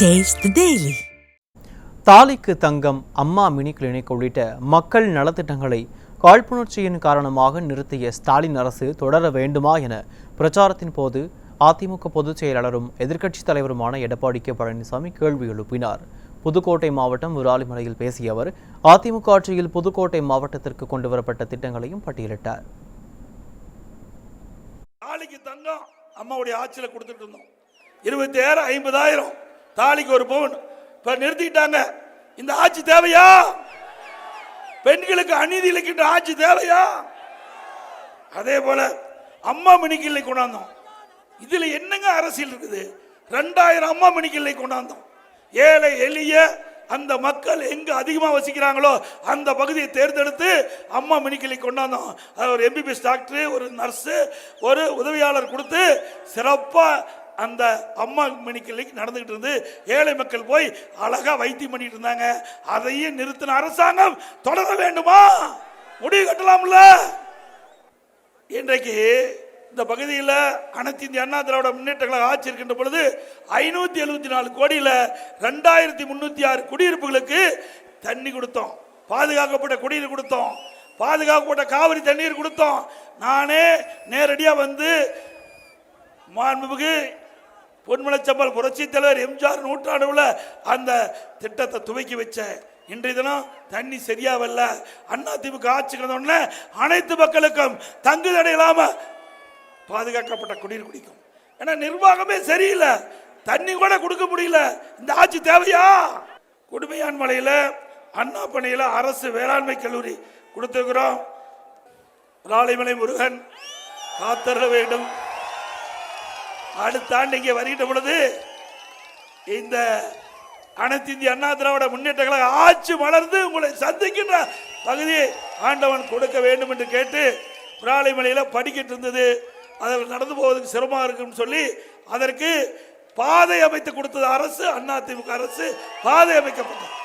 Taste the Daily. தாலிக்கு தங்கம், அம்மா mini clinic உள்ளிட்ட மக்கள் நலத்திட்டங்களை காழ்ப்புணர்ச்சியின் காரணமாக நிறுத்திய ஸ்டாலின் அரசு தொடர வேண்டுமா என பிரச்சாரத்தின் போது அதிமுக பொதுச் செயலாளரும் எதிர்க்கட்சித் தலைவருமான எடப்பாடி கே பழனிசாமி கேள்வி எழுப்பினார். புதுக்கோட்டை மாவட்டம் விராலிமலையில் பேசிய அவர் அதிமுக ஆட்சியில் புதுக்கோட்டை மாவட்டத்திற்கு கொண்டுவரப்பட்ட திட்டங்களையும் பட்டியலிட்டார். தாலிக்கு தங்கம் அம்மாவுடைய ஆட்சியில் கொடுத்துட்டு இருந்தோம். 27,000 50,000 தாலிக்கு ஒரு பவுன். இப்ப நிறுத்திட்டாங்க. இந்த ஆட்சி தேவையா? பெண்களுக்கு அநீதி இழைக்கின்ற ஆட்சி தேவையா? அதே போல அம்மா மினிக்கில்லை கொண்டாந்தோம். இதுல என்னங்க அரசியல் இருக்குது? 2000 அம்மா மினிக்கில்லை கொண்டாந்தோம். ஏழை எளிய அந்த மக்கள் எங்க அதிகமா வசிக்கிறாங்களோ அந்த பகுதியை தேர்ந்தெடுத்து அம்மா மினிக்கிளை கொண்டாந்தோம். ஒரு எம்பிபிஎஸ் டாக்டர், ஒரு நர்ஸ், ஒரு உதவியாளர் கொடுத்து சிறப்பா அந்த அம்மா மினிக்கிளிக்கு நடந்துகிட்டு இருந்து ஏழை மக்கள் போய் அழகா வைத்தியம் பண்ணிட்டு இருந்தாங்க. அதையும் நிறுத்தின அரசாங்கம் தொடர வேண்டுமா? முடிவு கட்டலாம்ல. இன்றைக்கு இந்த பகுதியில் அனைத்து இந்திய அண்ணா திராவிட முன்னேற்ற கழக ஆட்சி இருக்கின்ற பொழுது 574 கோடியில் 2306 குடியிருப்புகளுக்கு தண்ணி கொடுத்தோம். பாதுகாக்கப்பட்ட குடிநீர் கொடுத்தோம். பாதுகாக்கப்பட்ட காவிரி தண்ணீர் கொடுத்தோம். நானே நேரடியாக வந்து மாண்புமிகு பொன்மனச்சம்பல் புரட்சி தலைவர் எம்ஜிஆர் நூற்றாண்டுல அந்த திட்டத்தை துவக்கி வச்சேன். இன்றைய தினம் தண்ணி சரியா வரல. அதிமுக ஆட்சிக்கு அனைத்து மக்களுக்கும் தங்கு தடை இல்லாம பாதுகாக்கப்பட்ட குடிநீர் குடிக்கும். ஏன்னா நிர்வாகமே சரியில்லை. தண்ணி கூட கொடுக்க முடியல. இந்த ஆட்சி தேவையா? குடுமையான் மலையில அண்ணா பணியில அரசு வேளாண்மை கல்லூரி கொடுத்திருக்கிறோம். ராளைமலை முருகன் காத்தர வேண்டும். அடுத்த ஆண்டு இங்கே வருகின்ற பொழுது இந்த அனைத்து இந்திய அண்ணா திராவிட முன்னேற்ற கழக ஆட்சி மலர்ந்து உங்களை சந்திக்கின்ற பகுதியை ஆண்டவன் கொடுக்க வேண்டும் என்று கேட்டு விராலிமலையில் படிக்கிட்டு இருந்தது. அதில் நடந்து போவதற்கு சிரமமாக இருக்குன்னு சொல்லி அதற்கு பாதை அமைத்து கொடுத்தது அரசு. அதிமுக அரசு பாதை அமைக்கப்பட்டது.